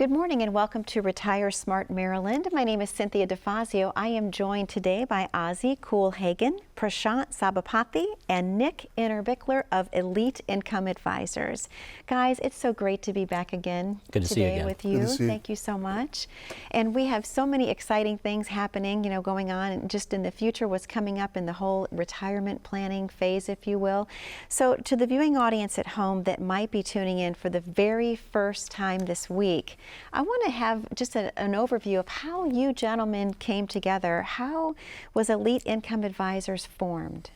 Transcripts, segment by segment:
Good morning and welcome to Retire Smart Maryland. My name is Cynthia Defazio. I am joined today by Ozer Culhagil, Prashant Sabapathi, and Nick Innerbichler of Elite Income Advisors. Guys, it's so great to be back again today with you. Thank you so much. And we have so many exciting things happening, going on and just in the future, what's coming up in the whole retirement planning phase, if you will. So to the viewing audience at home that might be tuning in for the very first time this week, I want to have just an overview of how you gentlemen came together. How was Elite Income Advisors formed?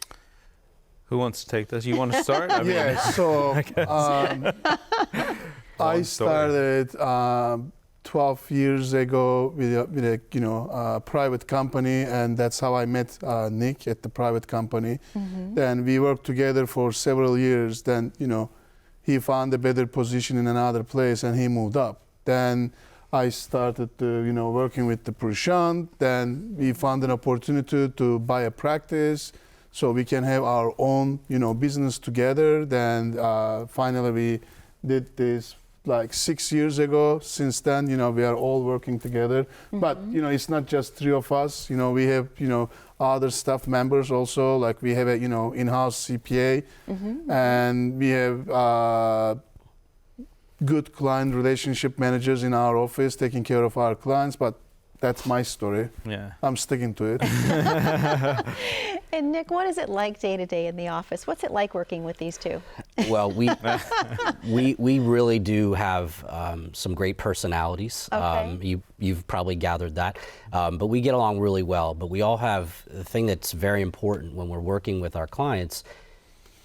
Who wants to take this? You want to start? So I started 12 years ago with a private company, and that's how I met Nick at the private company. Then we worked together for several years. Then he found a better position in another place, and he moved up. Then I started working with the Prashant. Then we found an opportunity to buy a practice so we can have our own business together. Then finally we did this like 6 years ago. Since then we are all working together. But it's not just three of us. We have other staff members also. Like we have a in-house CPA, and we have good client relationship managers in our office taking care of our clients. But that's my story. Yeah, I'm sticking to it. And Nick, what is it like day to day in the office? What's it like working with these two? Well, we really do have some great personalities. Okay. You've probably gathered that, but we get along really well. But we all have the thing that's very important when we're working with our clients.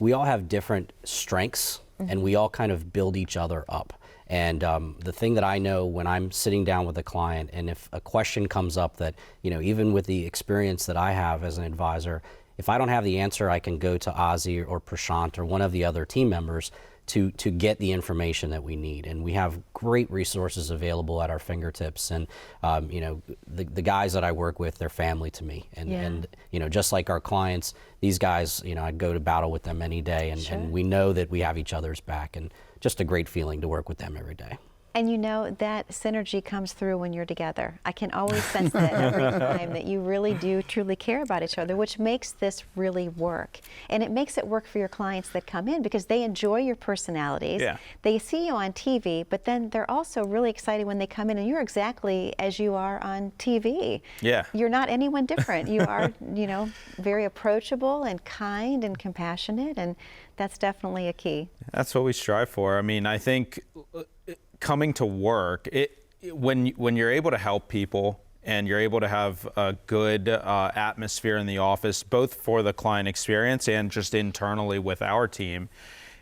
We all have different strengths, and we all kind of build each other up. And the thing that I know when I'm sitting down with a client, and if a question comes up that, even with the experience that I have as an advisor, if I don't have the answer, I can go to Ozer or Prashant or one of the other team members to get the information that we need. And we have great resources available at our fingertips. And, the guys that I work with, they're family to me. And just like our clients, these guys, I go to battle with them any day. And we know that we have each other's back. And just a great feeling to work with them every day. And that synergy comes through when you're together. I can always sense that every time that you really do truly care about each other, which makes this really work. And it makes it work for your clients that come in because they enjoy your personalities. Yeah. They see you on TV, but then they're also really excited when they come in and you're exactly as you are on TV. Yeah. You're not anyone different. You are, very approachable and kind and compassionate, and that's definitely a key. That's what we strive for. I mean, I think coming to work, when you're able to help people and you're able to have a good atmosphere in the office, both for the client experience and just internally with our team,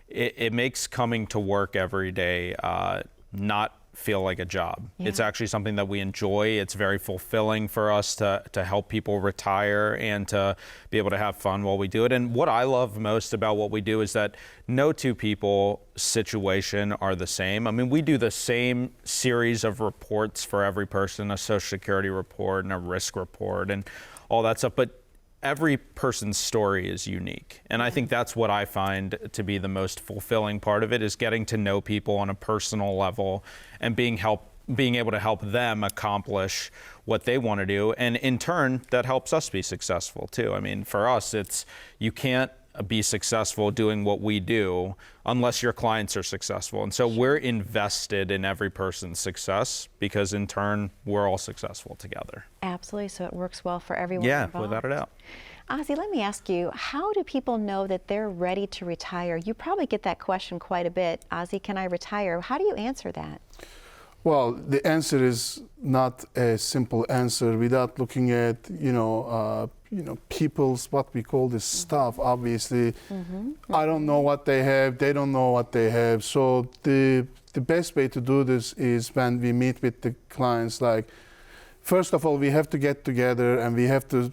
it makes coming to work every day not feel like a job. Yeah. It's actually something that we enjoy. It's very fulfilling for us to help people retire and to be able to have fun while we do it. And what I love most about what we do is that no two people situation are the same. I mean, we do the same series of reports for every person, a Social Security report and a risk report and all that stuff, but every person's story is unique. And I think that's what I find to be the most fulfilling part of it, is getting to know people on a personal level and being able to help them accomplish what they want to do. And in turn, that helps us be successful too. I mean, for us, you can't be successful doing what we do unless your clients are successful. And so we're invested in every person's success because in turn, we're all successful together. Absolutely, so it works well for everyone involved. Without a doubt. Ozer, let me ask you, how do people know that they're ready to retire? You probably get that question quite a bit. Ozer, can I retire? How do you answer that? Well, the answer is not a simple answer without looking at, people's, what we call this stuff. Obviously, I don't know what they have, they don't know what they have. So the best way to do this is when we meet with the clients, like, first of all, we have to get together and we have to,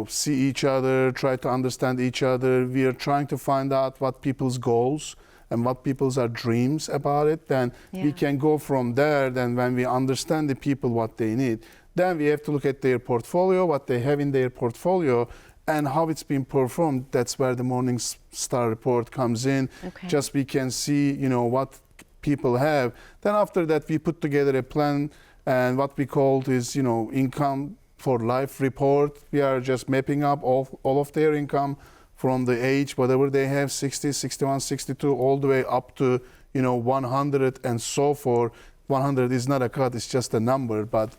see each other, try to understand each other. We are trying to find out what people's goals and what people's are dreams about it. Then we can go from there. Then when we understand the people, what they need, then we have to look at their portfolio, what they have in their portfolio, and how it's been performed. That's where the Morning Star report comes in. Okay. Just we can see, what people have. Then after that, we put together a plan, and what we called is, income for life report. We are just mapping up all of their income from the age, whatever they have, 60, 61, 62, all the way up to, 100 and so forth. 100 is not a cut, it's just a number, but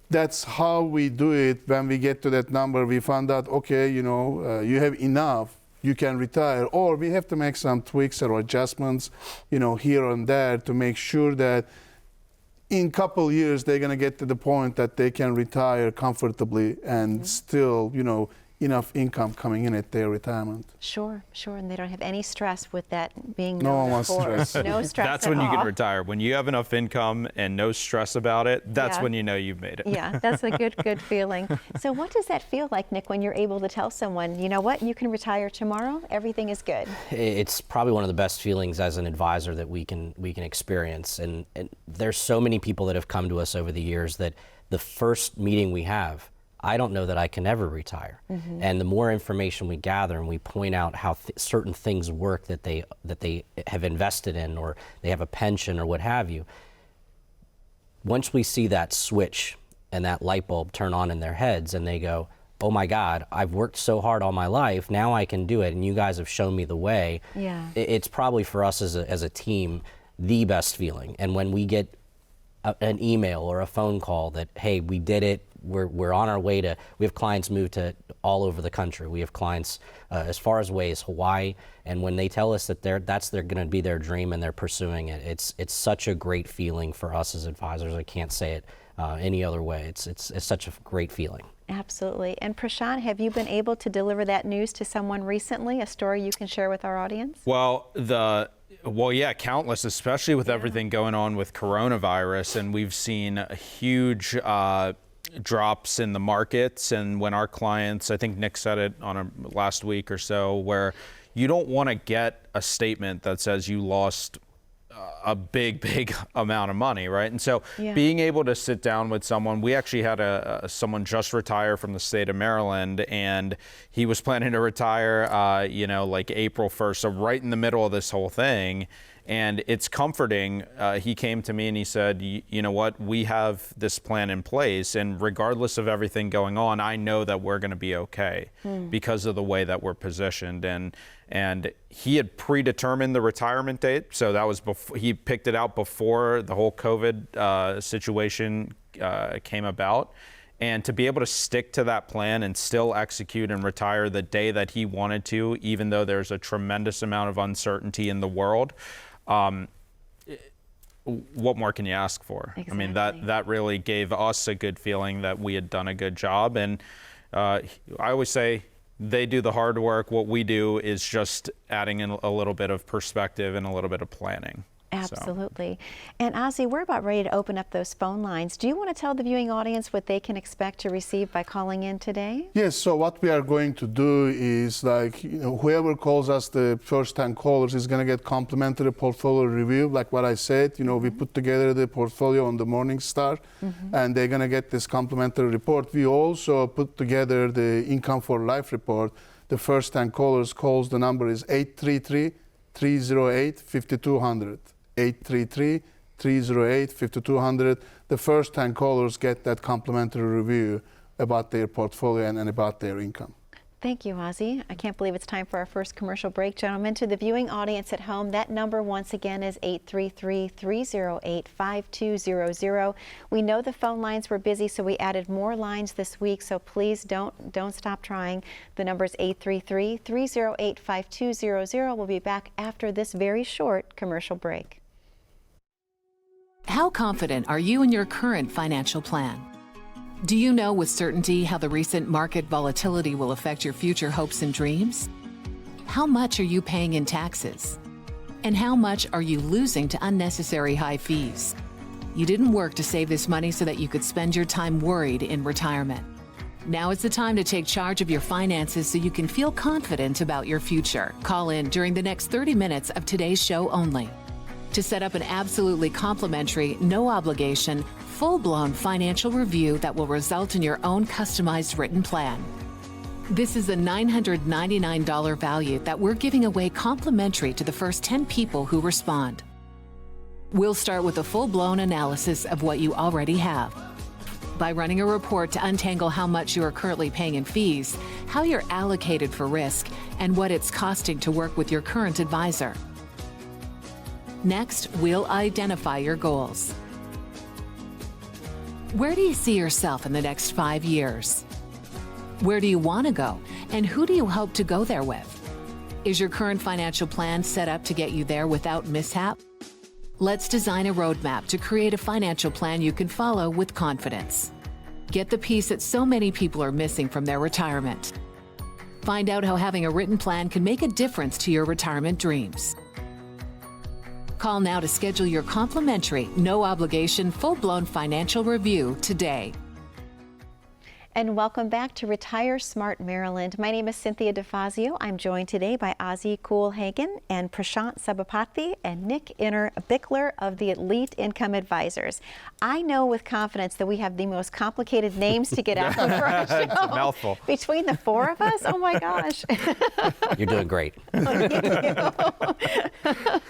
that's how we do it. When we get to that number, we find out, okay, you have enough, you can retire, or we have to make some tweaks or adjustments, here and there to make sure that in a couple years, they're going to get to the point that they can retire comfortably and still, enough income coming in at their retirement. Sure, and they don't have any stress with that being No one known wants before. stress. No stress That's at when you all. can retire. When you have enough income and no stress about it, that's Yeah. when you know you've made it. Yeah, that's a good feeling. So what does that feel like, Nick, when you're able to tell someone, you know what, you can retire tomorrow, everything is good? It's probably one of the best feelings as an advisor that we can experience. And there's so many people that have come to us over the years that the first meeting we have, I don't know that I can ever retire. And the more information we gather and we point out how certain things work that they have invested in, or they have a pension or what have you, once we see that switch and that light bulb turn on in their heads and they go, oh my God, I've worked so hard all my life, now I can do it, and you guys have shown me the way. Yeah. It's probably for us as a team the best feeling. And when we get an email or a phone call that, hey, we did it, we're on our way to, we have clients move to all over the country. We have clients as far away as Hawaii, and when they tell us that that's going to be their dream and they're pursuing it, it's such a great feeling for us as advisors. I can't say it any other way. It's such a great feeling. Absolutely. And Prashant, have you been able to deliver that news to someone recently, a story you can share with our audience? Well, yeah, countless, especially with everything going on with coronavirus, and we've seen huge drops in the markets. And when our clients, I think Nick said it on last week or so, where you don't want to get a statement that says you lost a big amount of money, right? And so being able to sit down with someone, we actually had someone just retire from the state of Maryland, and he was planning to retire, like April 1st, so right in the middle of this whole thing. And it's comforting. He came to me and he said, you know what, we have this plan in place, and regardless of everything going on, I know that we're going to be okay because of the way that we're positioned. And he had predetermined the retirement date, so that was before he picked it out before the whole COVID situation came about. And to be able to stick to that plan and still execute and retire the day that he wanted to, even though there's a tremendous amount of uncertainty in the world, what more can you ask for? Exactly. I mean, that really gave us a good feeling that we had done a good job. And I always say, they do the hard work. What we do is just adding in a little bit of perspective and a little bit of planning. Absolutely. And Ozzy, we're about ready to open up those phone lines. Do you want to tell the viewing audience what they can expect to receive by calling in today? Yes, so what we are going to do is, whoever calls us, the first-time callers, is going to get complimentary portfolio review. Like what I said, we put together the portfolio on the Morning Star, and they're going to get this complimentary report. We also put together the Income for Life report. The first-time callers calls, the number is 833-308-5200. 833-308-5200. The first-time callers get that complimentary review about their portfolio and about their income. Thank you, Ozzy. I can't believe it's time for our first commercial break. Gentlemen, to the viewing audience at home, that number once again is 833-308-5200. We know the phone lines were busy, so we added more lines this week, so please don't stop trying. The number is 833-308-5200. We'll be back after this very short commercial break. How confident are you in your current financial plan? Do you know with certainty how the recent market volatility will affect your future hopes and dreams? How much are you paying in taxes? And how much are you losing to unnecessary high fees? You didn't work to save this money so that you could spend your time worried in retirement. Now is the time to take charge of your finances so you can feel confident about your future. Call in during the next 30 minutes of today's show only to set up an absolutely complimentary, no obligation, full-blown financial review that will result in your own customized written plan. This is a $999 value that we're giving away complimentary to the first 10 people who respond. We'll start with a full-blown analysis of what you already have. By running a report to untangle how much you are currently paying in fees, how you're allocated for risk, and what it's costing to work with your current advisor. Next, we'll identify your goals. Where do you see yourself in the next 5 years? Where do you want to go, and who do you hope to go there with? Is your current financial plan set up to get you there without mishap? Let's design a roadmap to create a financial plan you can follow with confidence. Get the piece that so many people are missing from their retirement. Find out how having a written plan can make a difference to your retirement dreams. Call now to schedule your complimentary, no-obligation, full-blown financial review today. And welcome back to Retire Smart Maryland. My name is Cynthia Defazio. I'm joined today by Ozer Culhagil and Prashant Sabapathi and Nick Innerbichler of the Elite Income Advisors. I know with confidence that we have the most complicated names to get out for our show. It's a mouthful. Between the four of us, oh my gosh. You're doing great. Thank you.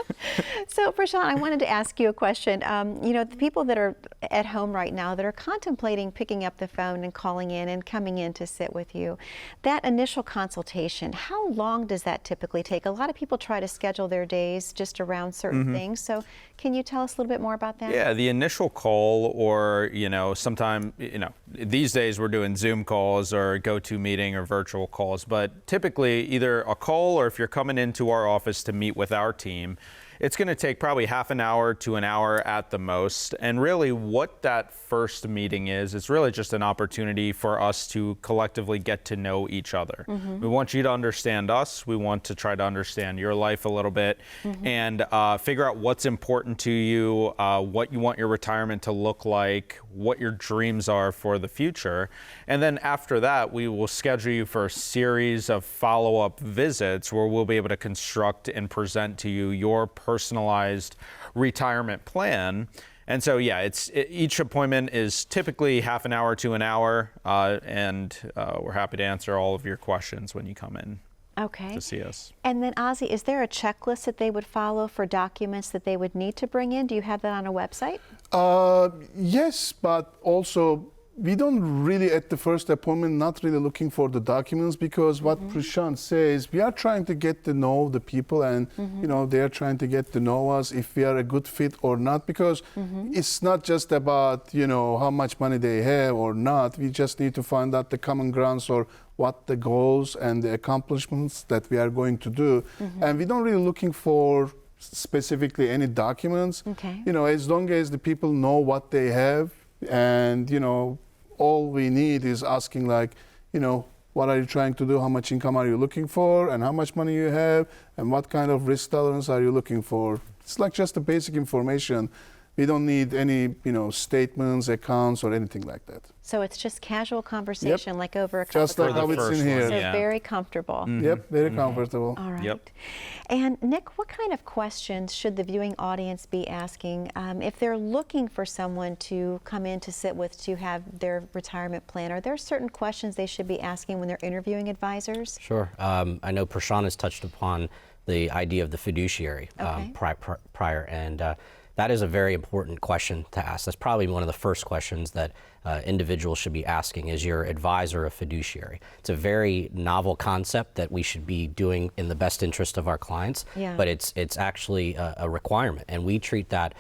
So, Prashant, I wanted to ask you a question. You know, the people that are at home right now that are contemplating picking up the phone and calling in and coming in to sit with you, that initial consultation, how long does that typically take? A lot of people try to schedule their days just around certain things. So, can you tell us a little bit more about that? Yeah, the initial call, or, you know, sometime, you know, these days we're doing Zoom calls or GoToMeeting or virtual calls, but typically either a call, or if you're coming into our office to meet with our team, it's going to take probably half an hour to an hour at the most. And really what that first meeting is, it's really just an opportunity for us to collectively get to know each other. We want you to understand us. We want to try to understand your life a little bit and figure out what's important to you, what you want your retirement to look like, what your dreams are for the future. And then after that, we will schedule you for a series of follow-up visits where we'll be able to construct and present to you your personalized retirement plan. And so, yeah, each appointment is typically half an hour to an hour, and we're happy to answer all of your questions when you come in to see us. And then, Ozer, is there a checklist that they would follow for documents that they would need to bring in? Do you have that on a website? Yes, but also we don't really, at the first appointment, not really looking for the documents, because what Prashant says, we are trying to get to know the people, and you know, they are trying to get to know us, if we are a good fit or not, because it's not just about, you know, how much money they have or not. We just need to find out the common grounds, or what the goals and the accomplishments that we are going to do. And we don't really looking for specifically any documents. You know, as long as the people know what they have, and, you know, all we need is asking, like, you know, what are you trying to do? How much income are you looking for? And how much money you have? And what kind of risk tolerance are you looking for? It's like just the basic information. We don't need any, you know, statements, accounts, or anything like that. So it's just casual conversation, like over a cup Just of like coffee. how it's in here. So Yeah. very comfortable. Yep, very comfortable. All right. Yep. And Nick, what kind of questions should the viewing audience be asking if they're looking for someone to come in to sit with to have their retirement plan? Are there certain questions they should be asking when they're interviewing advisors? Sure. I know Prashant has touched upon the idea of the fiduciary prior, and that is a very important question to ask. That's probably one of the first questions that individuals should be asking: is your advisor a fiduciary? It's a very novel concept that we should be doing in the best interest of our clients, but it's actually a requirement, and we treat that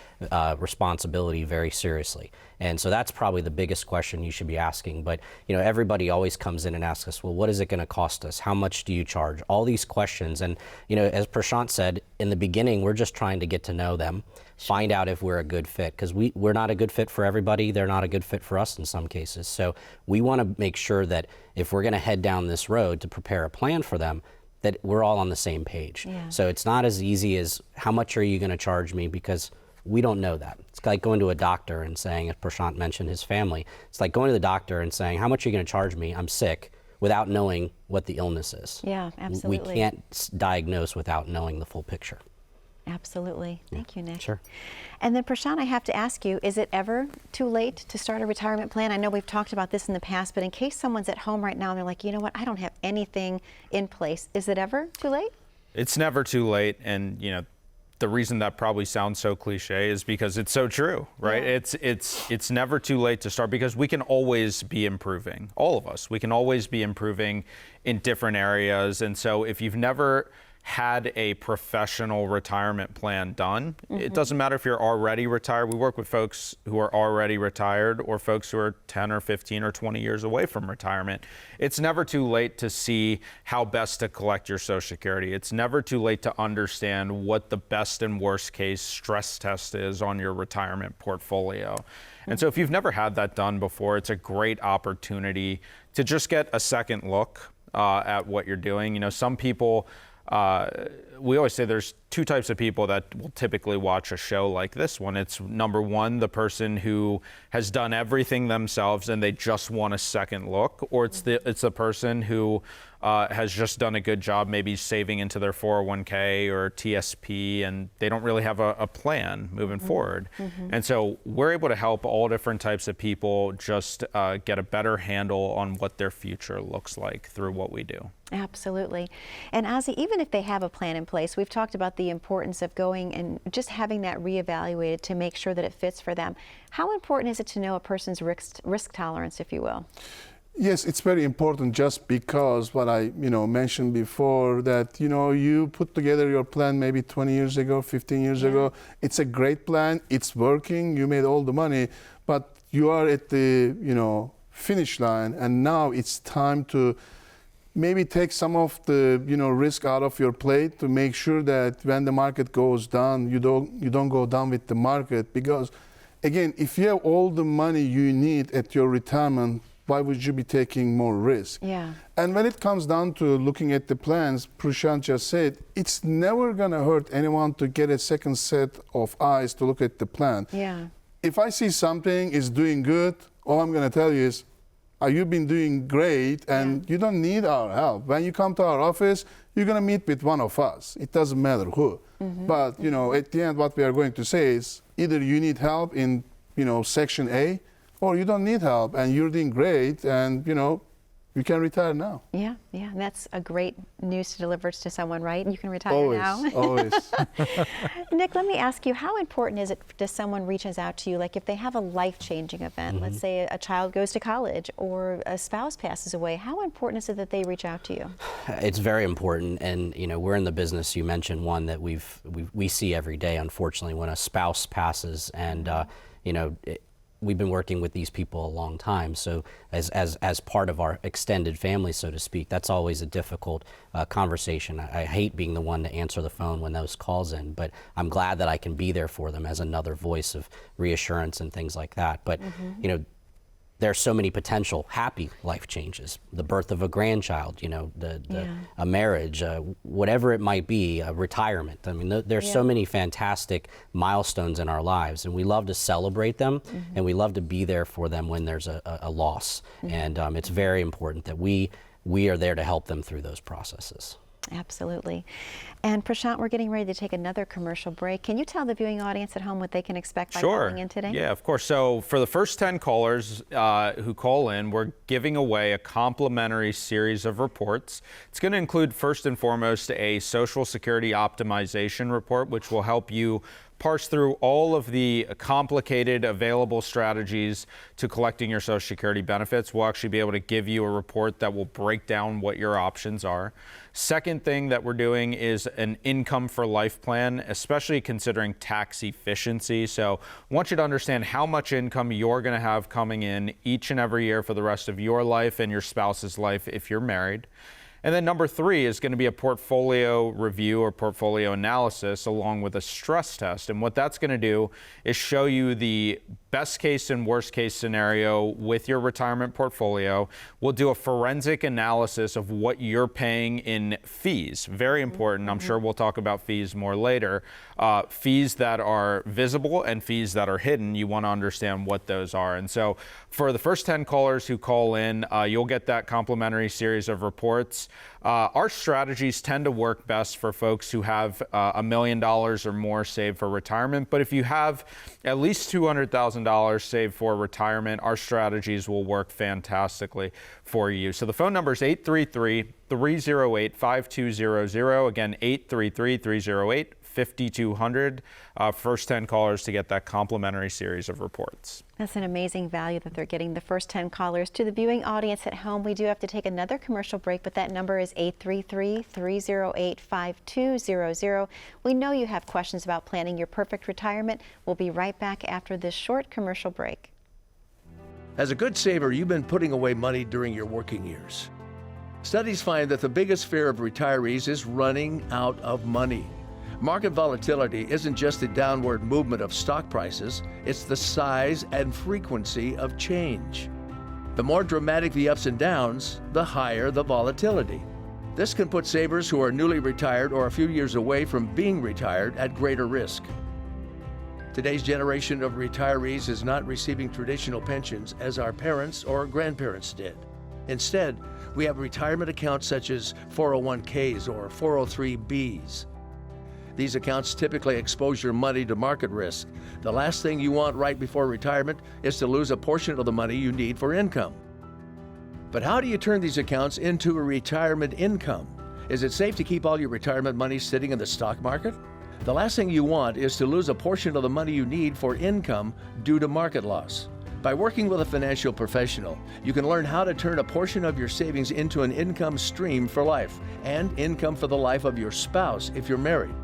responsibility very seriously. And so that's probably the biggest question you should be asking. But, you know, everybody always comes in and asks us, well, what is it going to cost us? How much do you charge? All these questions. And, you know, as Prashant said, in the beginning, we're just trying to get to know them, find out if we're a good fit, because we're not a good fit for everybody. They're not a good fit for us in some cases. So we want to make sure that if we're going to head down this road to prepare a plan for them, that we're all on the same page. So it's not as easy as, how much are you going to charge me? Because we don't know that. It's like going to a doctor and saying, as Prashant mentioned his family, it's like going to the doctor and saying, how much are you going to charge me? I'm sick, without knowing what the illness is. Yeah, absolutely. We can't diagnose without knowing the full picture. Absolutely. Thank you, Nick. Sure. And then, Prashant, I have to ask you, is it ever too late to start a retirement plan? I know we've talked about this in the past, but in case someone's at home right now and they're like, you know what, I don't have anything in place, is it ever too late? It's never too late, and, you know, the reason that probably sounds so cliche is because it's so true, right? Yeah. It's never too late to start, because we can always be improving. All of us, we can always be improving in different areas. And so if you've never had a professional retirement plan done, it doesn't matter if you're already retired. We work with folks who are already retired or folks who are 10 or 15 or 20 years away from retirement. It's never too late to see how best to collect your Social Security. It's never too late to understand what the best and worst case stress test is on your retirement portfolio. And so if you've never had that done before, it's a great opportunity to just get a second look at what you're doing. You know, some people, we always say there's two types of people that will typically watch a show like this one. It's number one, the person who has done everything themselves and they just want a second look, or it's the person who has just done a good job maybe saving into their 401k or TSP, and they don't really have a plan moving forward. And so we're able to help all different types of people just get a better handle on what their future looks like through what we do. Absolutely. And Ozzy, even if they have a plan in place, we've talked about the importance of going and just having that reevaluated to make sure that it fits for them. How important is it to know a person's risk tolerance, if you will? Yes, it's very important, just because what I mentioned before, that you put together your plan maybe 20 years ago, 15 years ago. It's a great plan, it's working, you made all the money, but you are at the finish line, and now it's time to maybe take some of the risk out of your plate to make sure that when the market goes down, you don't go down with the market. Because again, if you have all the money you need at your retirement, why would you be taking more risk? Yeah. And when it comes down to looking at the plans, Prashant just said, it's never going to hurt anyone to get a second set of eyes to look at the plan. Yeah. If I see something is doing good, all I'm going to tell you is, you've been doing great, and you don't need our help. When you come to our office, you're going to meet with one of us. It doesn't matter who. But at the end, what we are going to say is, either you need help in section A, or you don't need help and you're doing great, and you can retire now. Yeah, and that's a great news to deliver to someone, right? You can retire Always, now. always. Nick, let me ask you, how important is it if someone reaches out to you, like if they have a life-changing event, let's say a child goes to college or a spouse passes away, how important is it that they reach out to you? It's very important, and we're in the business. You mentioned one that we see every day, unfortunately, when a spouse passes, and we've been working with these people a long time. So as part of our extended family, so to speak, that's always a difficult conversation. I hate being the one to answer the phone when those calls in, but I'm glad that I can be there for them as another voice of reassurance and things like that. But there's so many potential happy life changes, the birth of a grandchild, a marriage, whatever it might be, a retirement. I mean, there's so many fantastic milestones in our lives, and we love to celebrate them, and we love to be there for them when there's a loss. And it's very important that we are there to help them through those processes. Absolutely. And Prashant, we're getting ready to take another commercial break. Can you tell the viewing audience at home what they can expect by calling in today? Yeah, of course. So for the first 10 callers who call in, we're giving away a complimentary series of reports. It's going to include, first and foremost, a Social Security optimization report, which will help you parse through all of the complicated available strategies to collecting your Social Security benefits. We'll actually be able to give you a report that will break down what your options are. Second thing that we're doing is an income for life plan, especially considering tax efficiency. So I want you to understand how much income you're going to have coming in each and every year for the rest of your life and your spouse's life if you're married. And then number 3 is going to be a portfolio review or portfolio analysis along with a stress test. And what that's going to do is show you the best case and worst case scenario with your retirement portfolio. We'll do a forensic analysis of what you're paying in fees. Very important. I'm sure we'll talk about fees more later. Fees that are visible and fees that are hidden. You want to understand what those are. And so for the first 10 callers who call in, you'll get that complimentary series of reports. Our strategies tend to work best for folks who have $1 million or more saved for retirement. But if you have at least $200,000 saved for retirement, our strategies will work fantastically for you. So the phone number is 833-308-5200. Again, 833-308-5200. $5,200. First 10 callers to get that complimentary series of reports. That's an amazing value that they're getting. The first 10 callers. To the viewing audience at home, we do have to take another commercial break, but that number is 833-308-5200. We know you have questions about planning your perfect retirement. We'll be right back after this short commercial break. As a good saver, you've been putting away money during your working years. Studies find that the biggest fear of retirees is running out of money. Market volatility isn't just the downward movement of stock prices, it's the size and frequency of change. The more dramatic the ups and downs, the higher the volatility. This can put savers who are newly retired or a few years away from being retired at greater risk. Today's generation of retirees is not receiving traditional pensions as our parents or grandparents did. Instead, we have retirement accounts such as 401ks or 403bs. These accounts typically expose your money to market risk. The last thing you want right before retirement is to lose a portion of the money you need for income. But how do you turn these accounts into a retirement income? Is it safe to keep all your retirement money sitting in the stock market? The last thing you want is to lose a portion of the money you need for income due to market loss. By working with a financial professional, you can learn how to turn a portion of your savings into an income stream for life and income for the life of your spouse if you're married.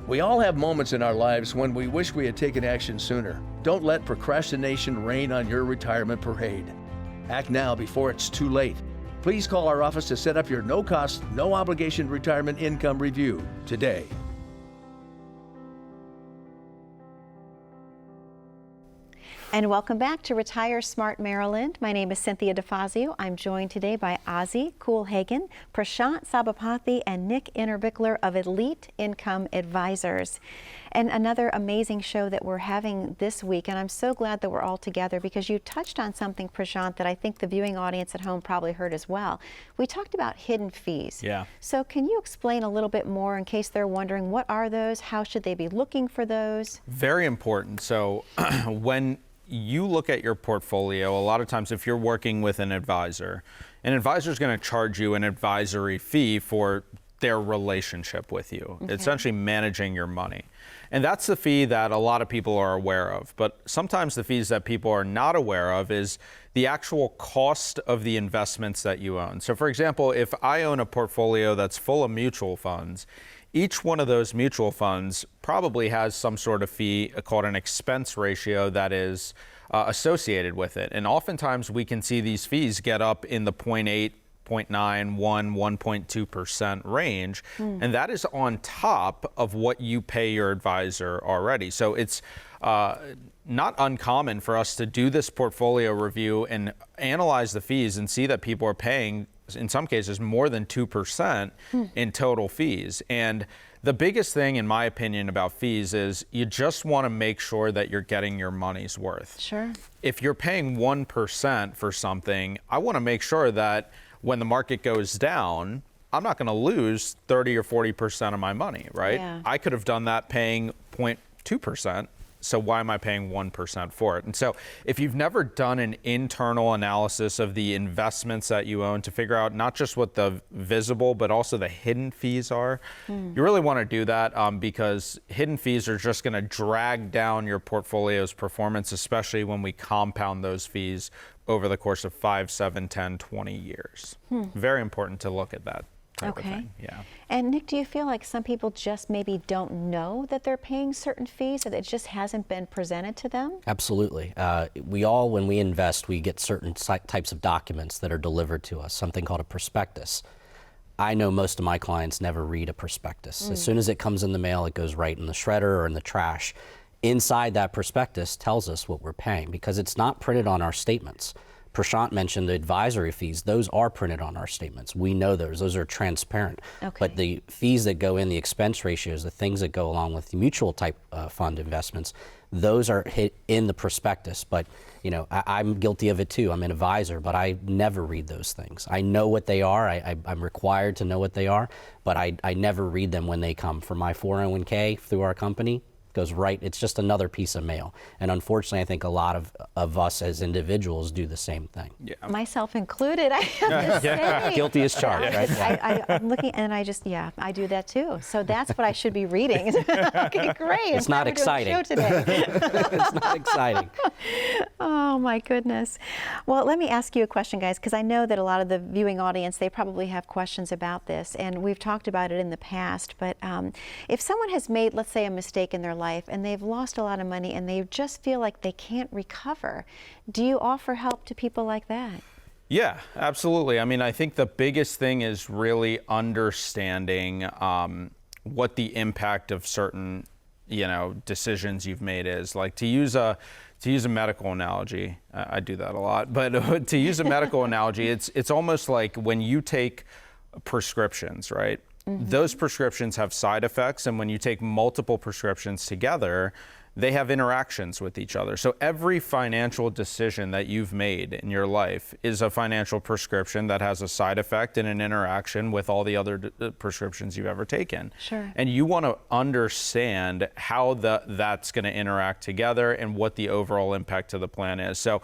We all have moments in our lives when we wish we had taken action sooner. Don't let procrastination reign on your retirement parade. Act now before it's too late. Please call our office to set up your no-cost, no-obligation retirement income review today. And welcome back to Retire Smart Maryland. My name is Cynthia Defazio. I'm joined today by Ozer Culhagil, Prashant Sabapathi, and Nick Innerbichler of Elite Income Advisors. And another amazing show that we're having this week, and I'm so glad that we're all together because you touched on something, Prashant, that I think the viewing audience at home probably heard as well. We talked about hidden fees. Yeah. So can you explain a little bit more in case they're wondering what are those? How should they be looking for those? Very important. So when you look at your portfolio, a lot of times if you're working with an advisor is going to charge you an advisory fee for their relationship with you, essentially managing your money. And that's the fee that a lot of people are aware of. But sometimes the fees that people are not aware of is the actual cost of the investments that you own. So for example, if I own a portfolio that's full of mutual funds, each one of those mutual funds probably has some sort of fee called an expense ratio that is associated with it. And oftentimes we can see these fees get up in the 0.8, 0.9, 1, 1.2% range. And that is on top of what you pay your advisor already. So it's not uncommon for us to do this portfolio review and analyze the fees and see that people are paying, in some cases, more than 2% in total fees. And the biggest thing, in my opinion, about fees is you just want to make sure that you're getting your money's worth. Sure. If you're paying 1% for something, I want to make sure that when the market goes down, I'm not going to lose 30 or 40% of my money, right? Yeah. I could have done that paying 0.2%. So why am I paying 1% for it? And so if you've never done an internal analysis of the investments that you own to figure out not just what the visible, but also the hidden fees are, you really want to do that because hidden fees are just going to drag down your portfolio's performance, especially when we compound those fees over the course of 5, 7, 10, 20 years. Very important to look at that type of thing. Yeah. And Nick, do you feel like some people just maybe don't know that they're paying certain fees, that it just hasn't been presented to them? Absolutely. We all, when we invest, we get certain types of documents that are delivered to us, something called a prospectus. I know most of my clients never read a prospectus. As soon as it comes in the mail, it goes right in the shredder or in the trash. Inside that prospectus tells us what we're paying because it's not printed on our statements. Prashant mentioned the advisory fees. Those are printed on our statements. We know those. Those are transparent. Okay. But the fees that go in, the expense ratios, the things that go along with the mutual type fund investments, those are hit in the prospectus. But you know, I'm guilty of it too. I'm an advisor, but I never read those things. I know what they are. I'm required to know what they are, but I never read them when they come. For my 401k through our company, goes right. It's just another piece of mail. And unfortunately, I think a lot of us as individuals do the same thing. Yeah. Myself included, I have to say. Guilty as charged, right? Yeah. I'm looking and I do that too. So that's what I should be reading. Okay, great. It's not exciting. Show today. It's not exciting. Oh my goodness. Well, let me ask you a question, guys, because I know that a lot of the viewing audience, they probably have questions about this, and we've talked about it in the past, but if someone has made, let's say, a mistake in their life and they've lost a lot of money and they just feel like they can't recover, do you offer help to people like that? Yeah, absolutely. I mean, I think the biggest thing is really understanding what the impact of certain, decisions you've made is. Like, to use a medical analogy, I do that a lot, but to use a medical analogy, it's almost like when you take prescriptions, right? Those prescriptions have side effects, and when you take multiple prescriptions together, they have interactions with each other. So every financial decision that you've made in your life is a financial prescription that has a side effect and an interaction with all the other prescriptions you've ever taken. Sure. And you want to understand how that's going to interact together and what the overall impact to the plan is. So,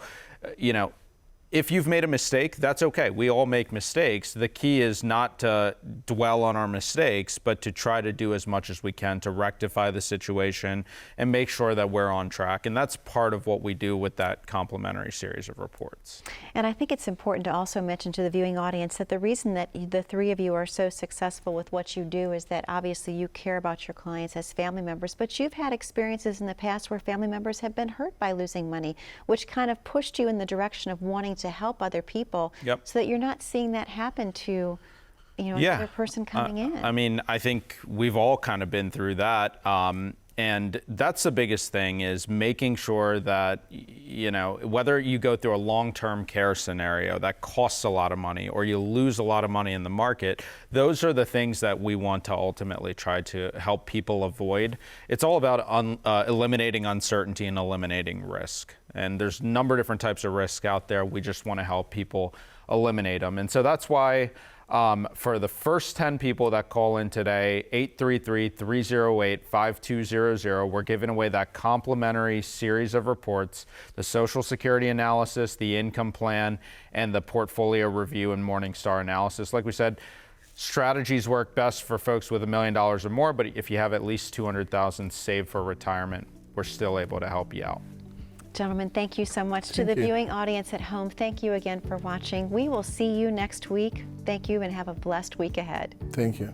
if you've made a mistake, that's okay. We all make mistakes. The key is not to dwell on our mistakes, but to try to do as much as we can to rectify the situation and make sure that we're on track. And that's part of what we do with that complimentary series of reports. And I think it's important to also mention to the viewing audience that the reason that the three of you are so successful with what you do is that obviously you care about your clients as family members, but you've had experiences in the past where family members have been hurt by losing money, which kind of pushed you in the direction of wanting to help other people. Yep. So that you're not seeing that happen to another person coming in. I mean, I think we've all kind of been through that. And that's the biggest thing, is making sure that, whether you go through a long-term care scenario that costs a lot of money or you lose a lot of money in the market, those are the things that we want to ultimately try to help people avoid. It's all about eliminating uncertainty and eliminating risk. And there's a number of different types of risk out there. We just want to help people eliminate them. And so that's why for the first 10 people that call in today, 833-308-5200, we're giving away that complimentary series of reports, the Social Security analysis, the income plan, and the portfolio review and Morningstar analysis. Like we said, strategies work best for folks with $1 million or more, but if you have at least $200,000 saved for retirement, we're still able to help you out. Gentlemen, thank you so much. To the viewing audience at home, thank you again for watching. We will see you next week. Thank you and have a blessed week ahead. Thank you.